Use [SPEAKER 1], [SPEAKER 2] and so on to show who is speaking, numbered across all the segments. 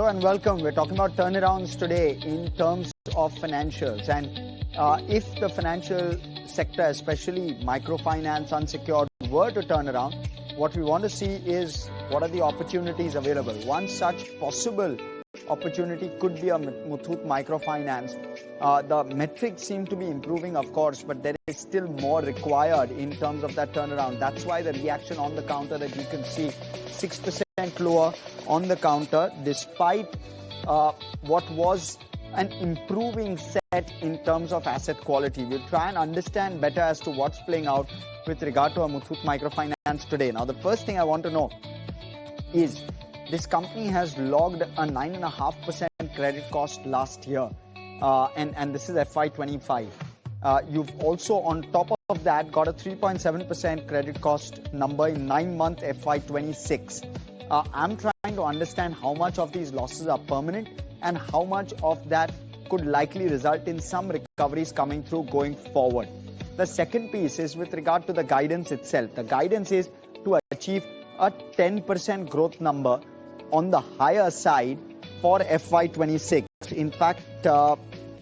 [SPEAKER 1] Hello and welcome. We're talking about turnarounds today in terms of financials. And if the financial sector, especially microfinance, unsecured, were to turn around, what we want to see is what are the opportunities available. One such possible opportunity could be a Muthoot Microfinance. The metrics seem to be improving, of course, but there is still more required in terms of that turnaround. That's why the reaction on the counter that you can see 6% lower on the counter, despite what was an improving set in terms of asset quality. We'll try and understand better as to what's playing out with regard to a Muthoot Microfinance today. Now, the first thing I want to know is this company has logged a 9.5% credit cost last year, and this is FY25. You've also, on top of that, got a 3.7% credit cost number in 9-month FY26. I'm trying to understand how much of these losses are permanent and how much of that could likely result in some recoveries coming through going forward. The second piece is with regard to the guidance itself. The guidance is to achieve a 10% growth number on the higher side for FY26. In fact,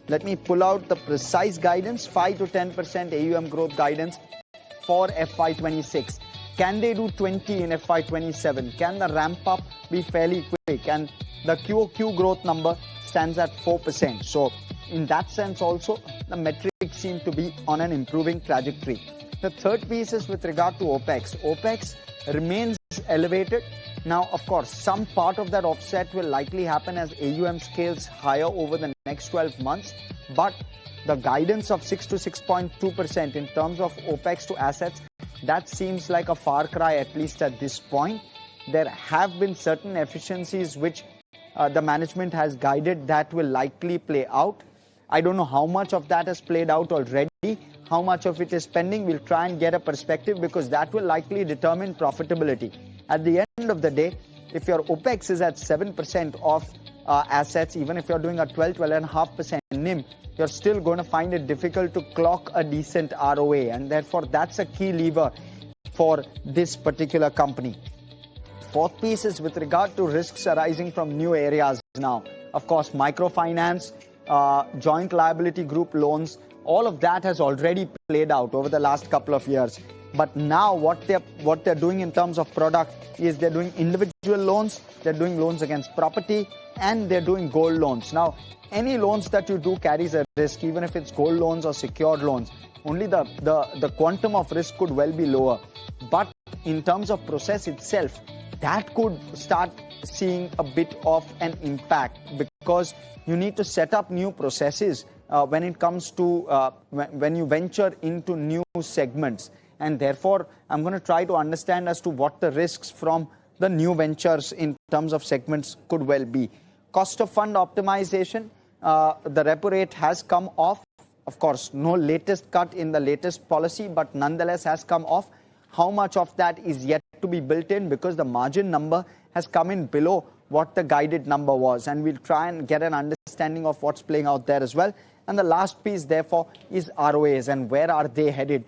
[SPEAKER 1] let me pull out the precise guidance, 5 to 10% AUM growth guidance for FY26. Can they do 20 in FY27? Can the ramp up be fairly quick? And the QOQ growth number stands at 4%. So in that sense also, the metrics seem to be on an improving trajectory. The third piece is with regard to OPEX. OPEX remains elevated. Now, of course, some part of that offset will likely happen as AUM scales higher over the next 12 months. But the guidance of 6 to 6.2% in terms of OPEX to assets, that seems like a far cry, at least at this point. There have been certain efficiencies which the management has guided that will likely play out. I don't know how much of that has played out already, how much of it is pending. We'll try and get a perspective because that will likely determine profitability. At the end of the day, if your OPEX is at 7% of assets, even if you're doing a 12.5% NIM, you're still going to find it difficult to clock a decent ROA. And therefore, that's a key lever for this particular company. Fourth piece is with regard to risks arising from new areas now. Of course, microfinance, joint liability group loans, all of that has already played out over the last couple of years. But now what they're doing in terms of product is they're doing individual loans, they're doing loans against property, and they're doing gold loans. Now, any loans that you do carries a risk, even if it's gold loans or secured loans. Only the quantum of risk could well be lower. But in terms of process itself, that could start seeing a bit of an impact because you need to set up new processes when it comes to when you venture into new segments. And therefore, I'm going to try to understand as to what the risks from the new ventures in terms of segments could well be. Cost of fund optimization, the repo rate has come off. Of course, no latest cut in the latest policy, but nonetheless has come off. How much of that is yet to be built in because the margin number has come in below what the guided number was. And we'll try and get an understanding of what's playing out there as well. And the last piece, therefore, is ROAs and where are they headed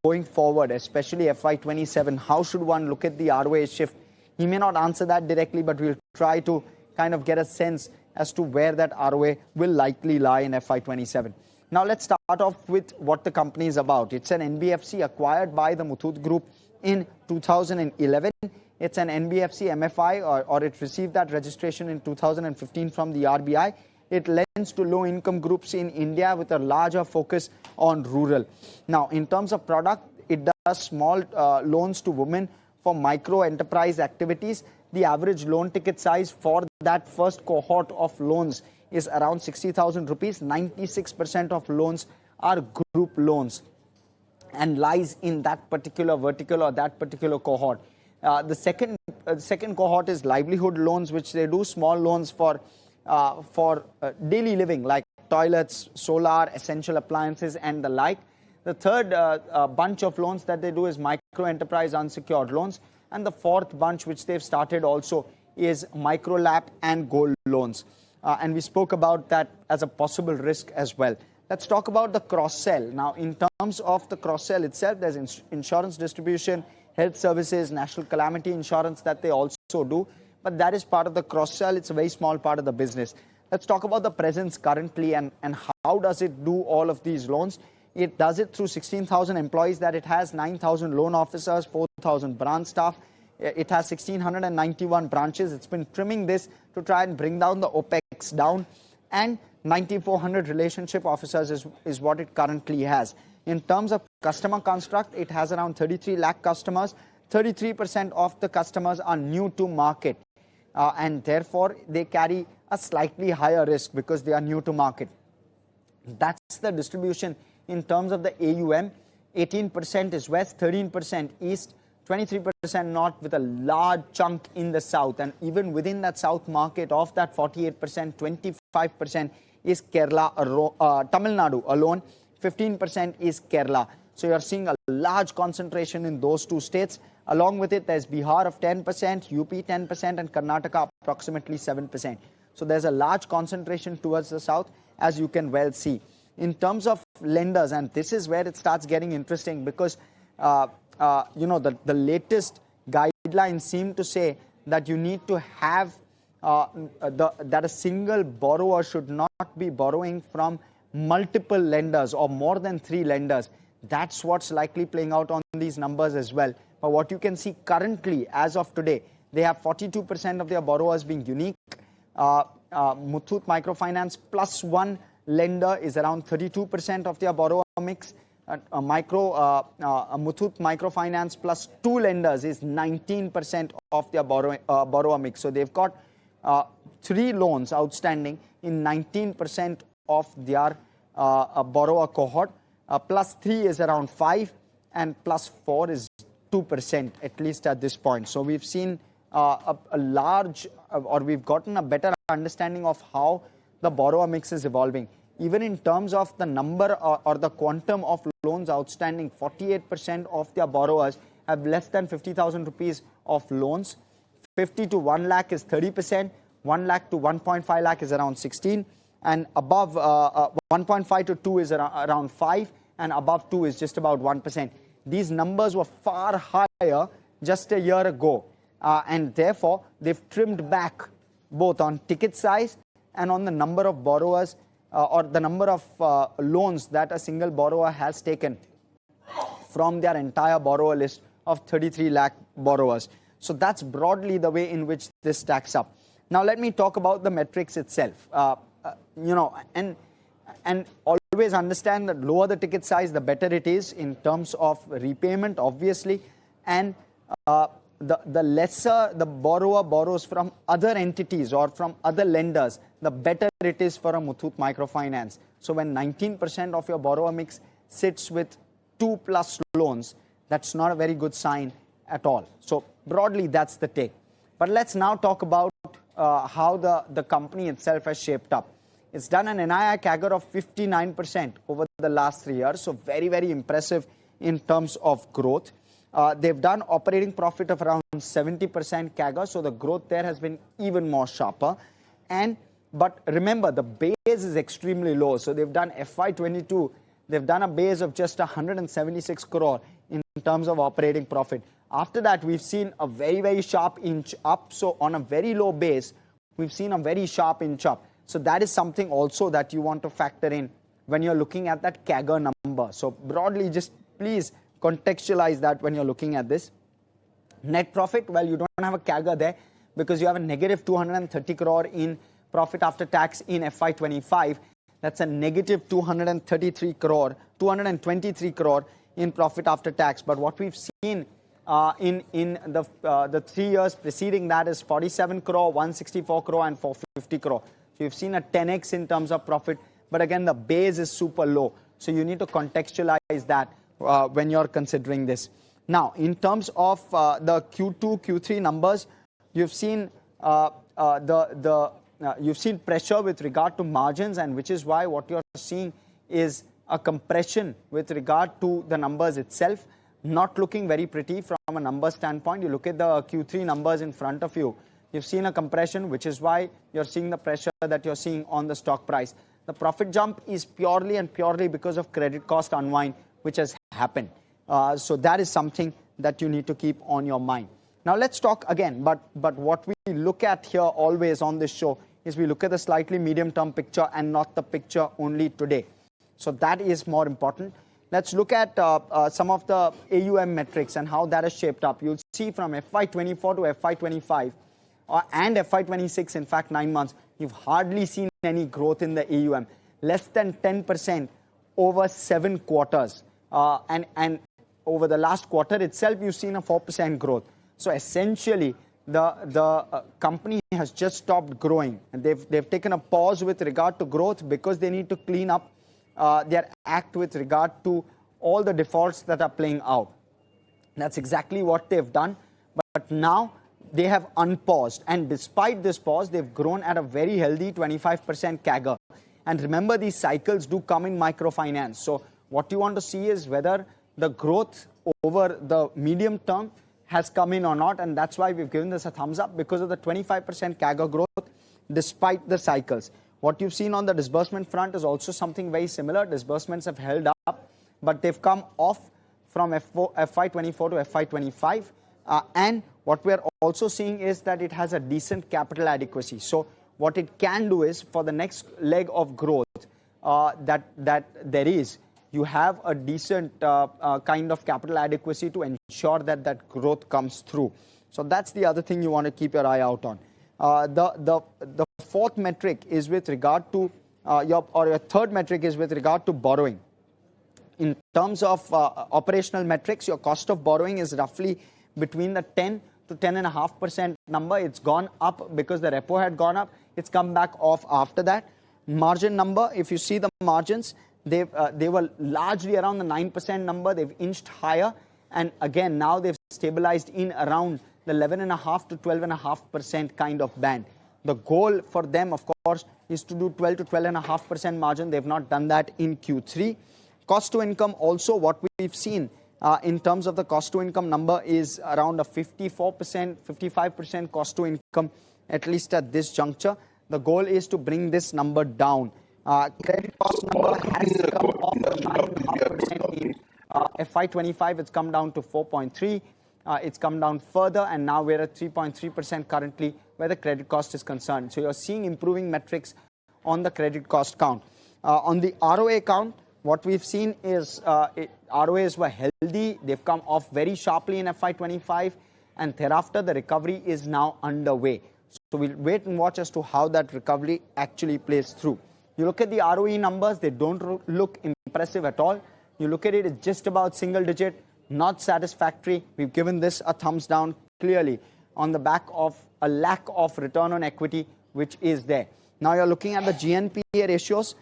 [SPEAKER 1] going forward, especially FY27. How should one look at the ROA shift? He may not answer that directly, but we'll try to kind of get a sense as to where that ROA will likely lie in FY27. Now, let's start off with what the company is about. It's an NBFC acquired by the Muthoot Group in 2011. It's an NBFC MFI, or it received that registration in 2015 from the RBI. It lends to low-income groups in India with a larger focus on rural. Now, in terms of product, it does small loans to women for micro enterprise activities. The average loan ticket size for that first cohort of loans is around 60,000 rupees. 96% of loans are group loans and lies in that particular vertical or that particular cohort. The second cohort is livelihood loans, which they do small loans for daily living like toilets, solar, essential appliances and the like. The third bunch of loans that they do is micro enterprise unsecured loans. And the fourth bunch which they've started also is micro LAP and gold loans. And we spoke about that as a possible risk as well. Let's talk about the cross-sell. Now, in terms of the cross-sell itself, there's insurance distribution, health services, national calamity insurance that they also do. but that is part of the cross-sell. It's a very small part of the business. Let's talk about the presence currently and how does it do all of these loans. It does it through 16,000 employees that it has, 9,000 loan officers, 4,000 branch staff. It has 1,691 branches. It's been trimming this to try and bring down the OPEX down, and 9,400 relationship officers is what it currently has. In terms of customer construct, it has around 33 lakh customers. 33% of the customers are new to market, and therefore they carry a slightly higher risk because they are new to market. That's the distribution in terms of the AUM. 18% is west, 13% east, 23% north, with a large chunk in the south. And even within that south market, of that 48%, 25% is Kerala, Tamil Nadu alone, 15% is Kerala. So you're seeing a large concentration in those two states. Along with it, there's Bihar of 10%, UP 10%, and Karnataka approximately 7%. So there's a large concentration towards the south, as you can well see. In terms of lenders, and this is where it starts getting interesting, because the latest guidelines seem to say that you need to have that a single borrower should not be borrowing from multiple lenders or more than 3 lenders. That's what's likely playing out on these numbers as well. But what you can see currently, as of today, they have 42% of their borrowers being unique. Muthoot Microfinance plus 1 lender is around 32% of their borrower mix. Muthoot Microfinance plus 2 lenders is 19% of their borrower mix. So they've got 3 loans outstanding in 19% of their borrower cohort. Plus 3 is around 5, and plus 4 is 2%, at least at this point. So we've seen a large, or we've gotten a better understanding of how the borrower mix is evolving. Even in terms of the number or the quantum of loans outstanding, 48% of their borrowers have less than 50,000 rupees of loans. 50 to 1 lakh is 30%, 1 lakh to 1.5 lakh is around 16%, and above 1.5 to 2 is around 5%, and above 2 is just about 1%. These numbers were far higher just a year ago, and therefore they've trimmed back both on ticket size and on the number of borrowers or the number of loans that a single borrower has taken from their entire borrower list of 33 lakh borrowers. So that's broadly the way in which this stacks up. Now let me talk about the metrics itself. And always understand that lower the ticket size, the better it is in terms of repayment, obviously, and the lesser the borrower borrows from other entities or from other lenders, the better it is for a Muthoot Microfinance. So when 19% of your borrower mix sits with 2+ loans, that's not a very good sign at all. So broadly, that's the take. But let's now talk about how the company itself has shaped up. It's done an NII CAGR of 59% over the last 3 years, so very, very impressive in terms of growth. They've done operating profit of around 70% CAGR, so the growth there has been even more sharper. But remember, the base is extremely low. So they've done FY22, they've done a base of just 176 crore in terms of operating profit. After that, we've seen a very, very sharp inch up. So on a very low base, we've seen a very sharp inch up. So that is something also that you want to factor in when you're looking at that CAGR number. So broadly, just please contextualize that when you're looking at this. Net profit, well, you don't have a CAGR there because you have a negative 230 crore in profit after tax in FY25. That's a negative 223 crore, 223 crore in profit after tax. But what we've seen in the 3 years preceding that is 47 crore, 164 crore, and 450 crore. So you've seen a 10x in terms of profit, but again, the base is super low. So you need to contextualize that when you're considering this. Now, in terms of the Q2, Q3 numbers, you've seen you've seen pressure with regard to margins, and which is why what you're seeing is a compression with regard to the numbers itself. Not looking very pretty from a number standpoint. You look at the Q3 numbers in front of you. You've seen a compression, which is why you're seeing the pressure that you're seeing on the stock price. The profit jump is purely and purely because of credit cost unwind, which has happened. So that is something that you need to keep on your mind. Now let's talk again, but what we look at here always on this show is we look at the slightly medium-term picture and not the picture only today. So that is more important. Let's look at some of the AUM metrics and how that has shaped up. You'll see from FY24 to FY25 and FY26, in fact 9 months, you've hardly seen any growth in the AUM. Less than 10% over 7 quarters. And over the last quarter itself, you've seen a 4% growth. So essentially, the company has just stopped growing. And they've taken a pause with regard to growth because they need to clean up their act with regard to all the defaults that are playing out. That's exactly what they've done. But now they have unpaused. And despite this pause, they've grown at a very healthy 25% CAGR. And remember, these cycles do come in microfinance. So what you want to see is whether the growth over the medium term has come in or not. And that's why we've given this a thumbs up, because of the 25% CAGR growth despite the cycles. What you've seen on the disbursement front is also something very similar. Disbursements have held up, but they've come off from FY24 to FY25. And what we're also seeing is that it has a decent capital adequacy. So what it can do is, for the next leg of growth that there is, you have a decent kind of capital adequacy to ensure that that growth comes through. So that's the other thing you want to keep your eye out on. The fourth metric is with regard to your third metric is with regard to borrowing. In terms of operational metrics, your cost of borrowing is roughly between the 10 to 10.5% number. It's gone up because the repo had gone up. It's come back off after that. Margin number, if you see the margins, they were largely around the 9% number. They've inched higher. And again, now they've stabilized in around the 11.5 to 12.5% kind of band. The goal for them, of course, is to do 12 to 12.5% margin. They've not done that in Q3. Cost to income also, what we've seen in terms of the cost to income number is around a 54%, 55% cost to income, at least at this juncture. The goal is to bring this number down. Credit cost number has come off 9.5% in FY25. It's come down to 4.3. It's come down further, and now we're at 3.3% currently where the credit cost is concerned. So you're seeing improving metrics on the credit cost count. On the ROA count, what we've seen is ROAs were healthy. They've come off very sharply in FY25, and thereafter the recovery is now underway. So we'll wait and watch as to how that recovery actually plays through. You look at the ROE numbers, they don't look impressive at all. You look at it, it's just about single digit, not satisfactory. We've given this a thumbs down clearly on the back of a lack of return on equity, which is there. Now you're looking at the GNPA ratios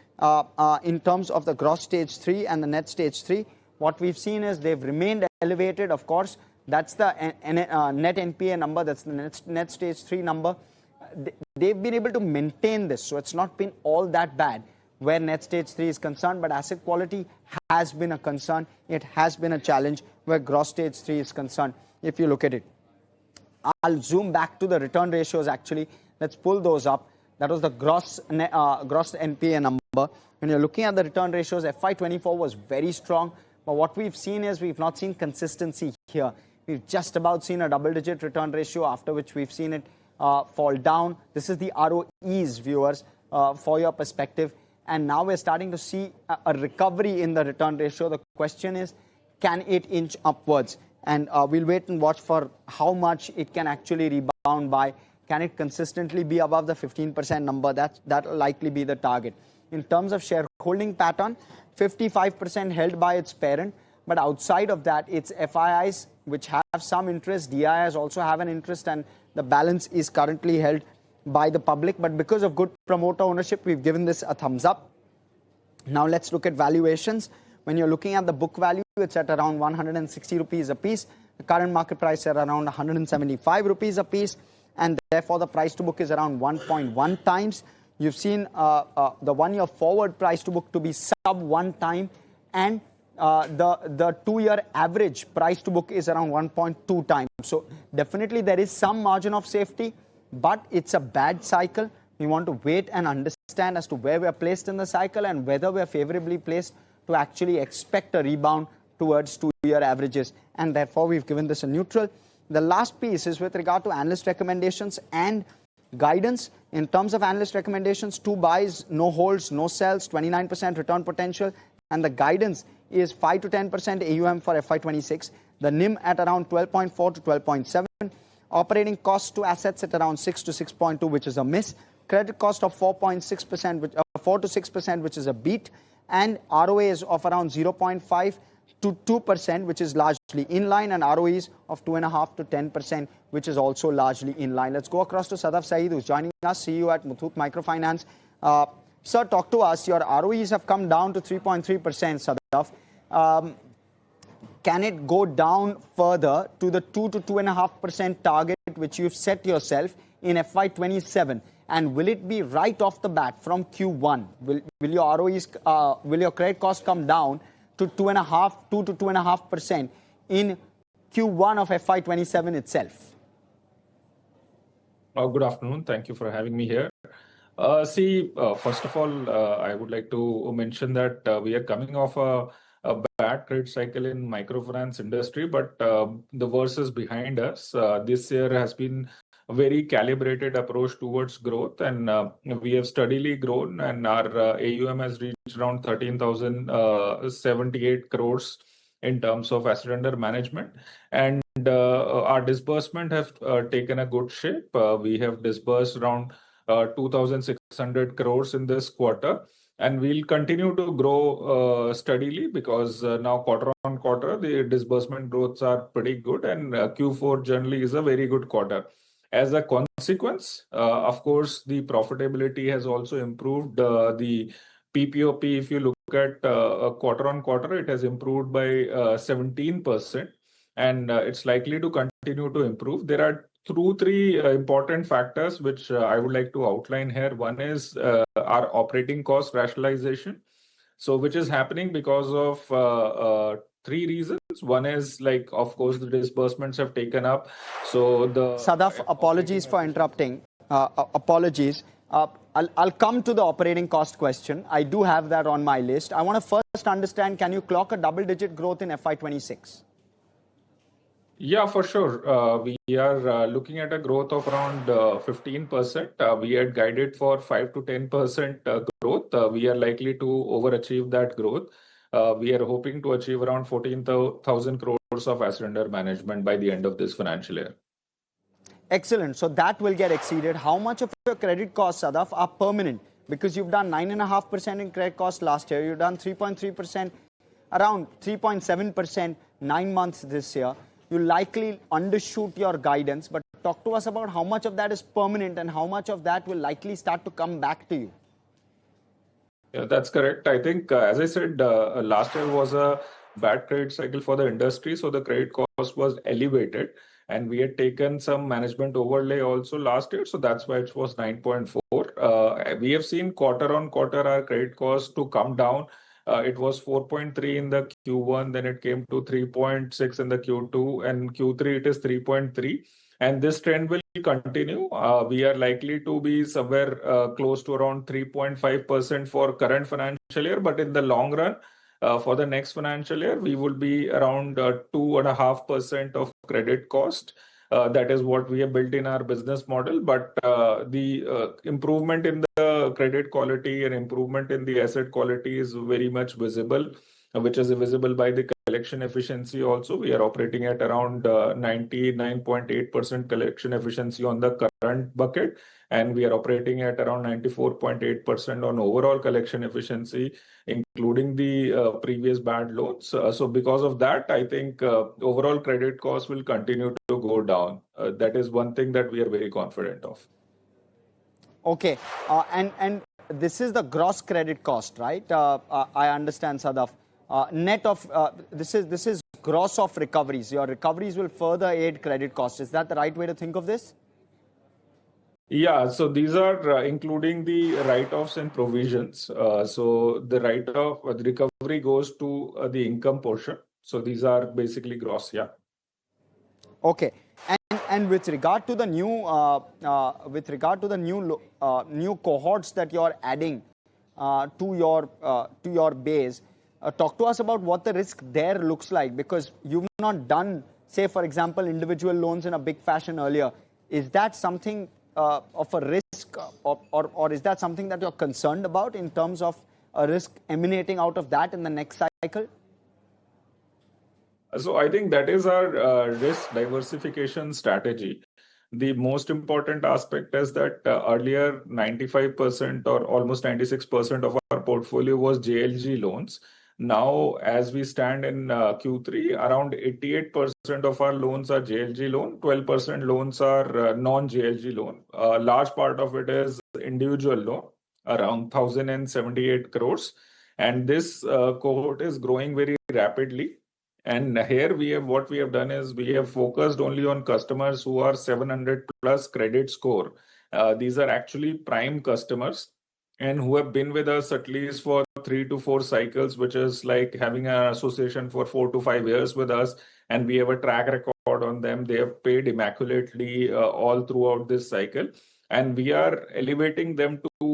[SPEAKER 1] in terms of the gross stage 3 and the net stage 3. What we've seen is they've remained elevated, of course. That's the net NPA number, that's the net stage 3 number. They've been able to maintain this, so it's not been all that bad where net stage 3 is concerned, but asset quality has been a concern. It has been a challenge where gross stage 3 is concerned, if you look at it. I'll zoom back to the return ratios actually. Let's pull those up. That was the gross NPA number. When you're looking at the return ratios, FY24 was very strong, but what we've seen is we've not seen consistency here. We've just about seen a double-digit return ratio, after which we've seen it fall down. This is the ROEs, viewers, for your perspective. And now we're starting to see a recovery in the return ratio. The question is, can it inch upwards? And we'll wait and watch for how much it can actually rebound by. Can it consistently be above the 15% number? That'll likely be the target. In terms of shareholding pattern, 55% held by its parent. But outside of that, it's FIIs which have some interest. DIIs also have an interest, and the balance is currently held by the public. But because of good promoter ownership, we've given this a thumbs up. Now let's look at valuations. When you're looking at the book value, it's at around 160 rupees a piece. The current market price is around 175 rupees a piece, and therefore the price to book is around 1.1 times. You've seen the 1 year forward price to book to be sub 1 time, and the 2 year average price to book is around 1.2 times. So definitely there is some margin of safety, but it's a bad cycle. We want to wait and understand as to where we are placed in the cycle and whether we are favorably placed to actually expect a rebound towards 2 year averages, and therefore we've given this a neutral. The last piece is with regard to analyst recommendations and guidance. In terms of analyst recommendations, 2 buys, no holds, no sells, 29% return potential, and the guidance is 5 to 10% AUM for FY26. The NIM at around 12.4 to 12.7. Operating costs to assets at around 6 to 6.2, which is a miss. Credit cost of 4.6%, 4 to 6%, which is a beat. And ROAs of around 0.5 to 2%, which is largely in line, and ROEs of 2.5 to 10%, which is also largely in line. Let's go across to Sadaf Sayeed, who's joining us, CEO at Muthoot Microfinance. Sir, talk to us. Your ROEs have come down to 3.3%, Sadaf. Can it go down further to the 2 to 2.5% target which you've set yourself in FY27? And will it be right off the bat from Q1? Will your ROEs, will your credit cost come down to 2 to 2.5% in Q1 of FY27 itself?
[SPEAKER 2] Good afternoon. Thank you for having me here. First of all, I would like to mention that we are coming off a bad credit cycle in microfinance industry, but the worst is behind us. This year has been a very calibrated approach towards growth, and we have steadily grown, and our AUM has reached around 13,078 crores in terms of asset under management, and our disbursement have taken a good shape. We have disbursed around 2,600 crores in this quarter, and we'll continue to grow steadily because now quarter on quarter the disbursement growths are pretty good, and Q4 generally is a very good quarter. As a consequence, of course, the profitability has also improved. The PPOP, if you look at quarter on quarter, it has improved by 17%, and it's likely to continue to improve. There are three important factors which I would like to outline here. One is our operating cost rationalization, so which is happening because of 3 reasons. One is, like, of course, the disbursements have taken up. So the
[SPEAKER 1] Sadaf, apologies for interrupting. Apologies. I'll come to the operating cost question. I do have that on my list. I want to first understand, can you clock a double-digit growth in FY26?
[SPEAKER 2] Yeah, for sure. We are looking at a growth of around 15%. We had guided for 5 to 10% growth. We are likely to overachieve that growth. We are hoping to achieve around 14,000 crores of asset under management by the end of this financial year.
[SPEAKER 1] Excellent. So that will get exceeded. How much of your credit costs, Sadaf, are permanent? Because you've done 9.5% in credit cost last year. You've done 3.3%, around 3.7%, 9 months this year. You likely undershoot your guidance, but talk to us about how much of that is permanent and how much of that will likely start to come back to you.
[SPEAKER 2] Yeah, that's correct. I think, as I said, last year was a bad credit cycle for the industry, so the credit cost was elevated, and we had taken some management overlay also last year, so that's why it was 9.4. We have seen quarter on quarter our credit cost to come down. It was 4.3 in the Q1, then it came to 3.6 in the Q2, and Q3 it is 3.3. And this trend will continue. We are likely to be somewhere close to around 3.5% for current financial year, but in the long run, for the next financial year, we will be around 2.5% of credit cost. That is what we have built in our business model. But the improvement in the credit quality and improvement in the asset quality is very much visible, which is visible by the collection efficiency also. We are operating at around 99.8% collection efficiency on the current bucket, and we are operating at around 94.8% on overall collection efficiency, including the previous bad loans. So because of that, I think overall credit costs will continue to go down. That is one thing that we are very confident of.
[SPEAKER 1] Okay, and this is the gross credit cost, right? I understand, Sadaf. Net of this is gross of recoveries. Your recoveries will further aid credit costs. Is that the right way to think of this?
[SPEAKER 2] Yeah, so these are including the write-offs and provisions. So the write-off, the recovery goes to the income portion. So these are basically gross, yeah.
[SPEAKER 1] Okay, and with regard to the new cohorts that you're adding to your base, talk to us about what the risk there looks like, because you've not done say, for example, individual loans in a big fashion earlier. Is that something of a risk, or is that something that you're concerned about in terms of a risk emanating out of that in the next cycle?
[SPEAKER 2] So I think that is our risk diversification strategy. The most important aspect is that earlier 95% or almost 96% of our portfolio was JLG loans. Now, as we stand in Q3, around 88% of our loans are JLG loan, 12% loans are non-JLG loan. A large part of it is individual loan, around 1,078 crores. And this cohort is growing very rapidly. And here what we have done is we have focused only on customers who are 700 plus credit score. These are actually prime customers and who have been with us at least for 3 to 4 cycles, which is like having an association for 4 to 5 years with us. And we have a track record on them. They have paid immaculately all throughout this cycle. And we are elevating them to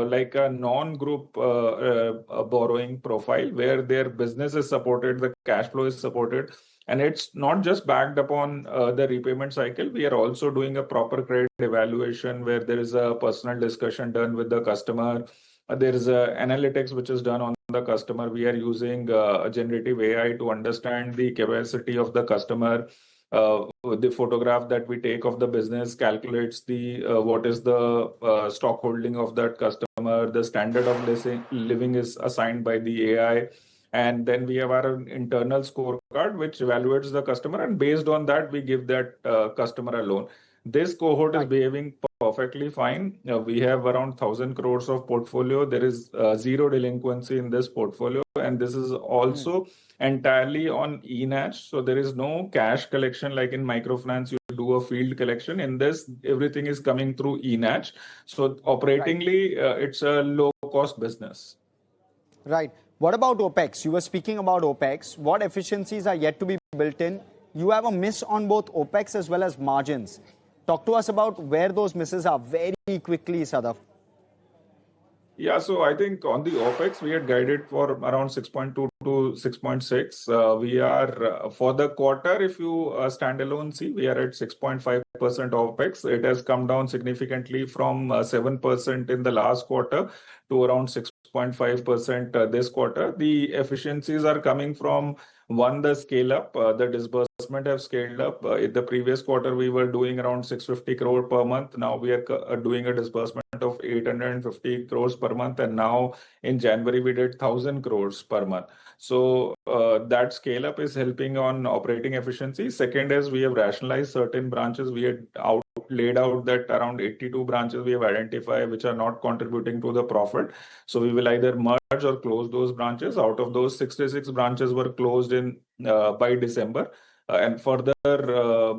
[SPEAKER 2] like a non-group borrowing profile where their business is supported, the cash flow is supported, and it's not just backed upon the repayment cycle. We are also doing a proper credit evaluation where there is a personal discussion done with the customer. There is a analytics which is done on the customer. We are using generative AI to understand the capacity of the customer. The photograph that we take of the business calculates the what is the stock holding of that customer. The standard of living is assigned by the AI. And then we have our internal scorecard, which evaluates the customer. And based on that, we give that customer a loan. This cohort is behaving perfectly fine. We have around 1,000 crores of portfolio. There is zero delinquency in this portfolio. And this is also entirely on e-NACH. So there is no cash collection like in microfinance. You do a field collection. In this, everything is coming through e-NACH. So operatingly, it's a low-cost business.
[SPEAKER 1] Right. What about OPEX? You were speaking about OPEX. What efficiencies are yet to be built in? You have a miss on both OPEX as well as margins. Talk to us about where those misses are very quickly, Sadaf.
[SPEAKER 2] Yeah, so I think on the OPEX, we had guided for around 6.2 to 6.6. We are for the quarter, if you standalone see, we are at 6.5% OPEX. It has come down significantly from 7% in the last quarter to around 6.5% this quarter. The efficiencies are coming from one, the scale up, the disbursement have scaled up. In the previous quarter, we were doing around 650 crore per month. Now we are doing a disbursement of 850 crores per month. And now in January, we did 1,000 crores per month. So that scale up is helping on operating efficiency. Second is we have rationalized certain branches. We had laid out that around 82 branches we have identified which are not contributing to the profit. So we will either merge or close those branches. Out of those, 66 branches were closed in by December. And further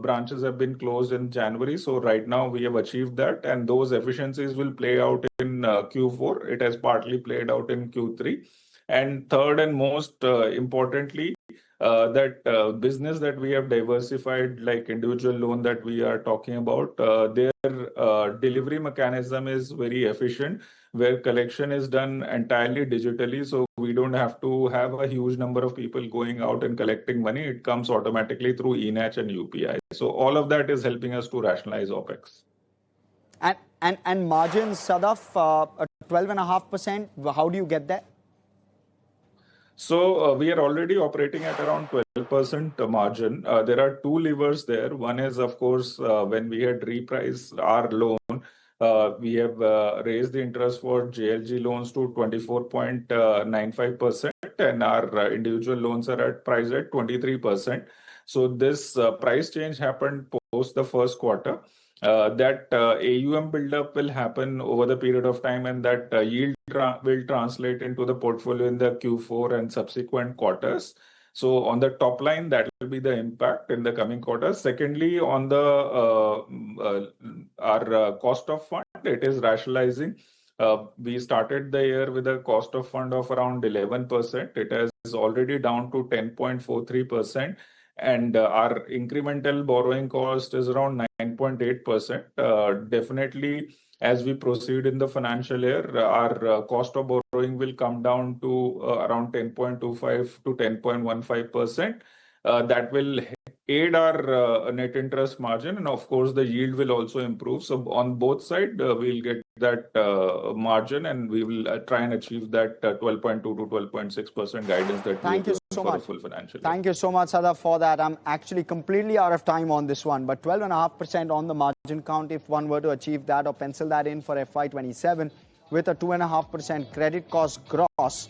[SPEAKER 2] branches have been closed in January. So right now we have achieved that, and those efficiencies will play out in Q4. It has partly played out in Q3. And third and most importantly, that business that we have diversified, like individual loan that we are talking about, their delivery mechanism is very efficient, where collection is done entirely digitally. So we don't have to have a huge number of people going out and collecting money. It comes automatically through e-NACH and UPI. So all of that is helping us to rationalize OPEX.
[SPEAKER 1] And margins, Sadaf, 12.5%, how do you get that?
[SPEAKER 2] So we are already operating at around 12% margin. There are two levers there. One is, of course, when we had repriced our loan, we have raised the interest for JLG loans to 24.95%, and our individual loans are priced at 23%. So this price change happened post the first quarter. That AUM buildup will happen over the period of time, and that yield will translate into the portfolio in the Q4 and subsequent quarters. So on the top line, that will be the impact in the coming quarters. Secondly, on the our cost of fund, it is rationalizing. We started the year with a cost of fund of around 11%. It is already down to 10.43%. And our incremental borrowing cost is around 9.8%. Definitely, as we proceed in the financial year, our cost of borrowing will come down to around 10.25 to 10.15%. that will aid our net interest margin, and of course the yield will also improve. So on both sides, we'll get that margin, and we will try and achieve that 12.2 to 12.6% guidance that we have given for the full financial year.
[SPEAKER 1] Thank you so much, Sadaf, for that. I'm actually completely out of time on this one, but 12.5% on the margin count, if one were to achieve that or pencil that in for FY27 with a 2.5% credit cost gross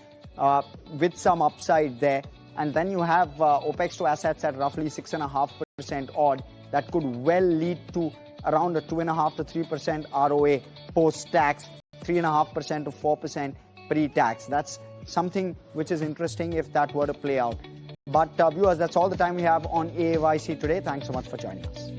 [SPEAKER 1] with some upside there. And then you have OPEX to assets at roughly 6.5% odd. That could well lead to around a 2.5 to 3% ROA post-tax, 3.5% to 4% pre-tax. That's something which is interesting if that were to play out. But viewers, that's all the time we have on AYC today. Thanks so much for joining us.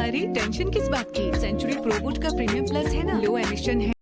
[SPEAKER 3] अरे tension किस बात की? Century प्रोबोट का premium plus है ना, लो emission है।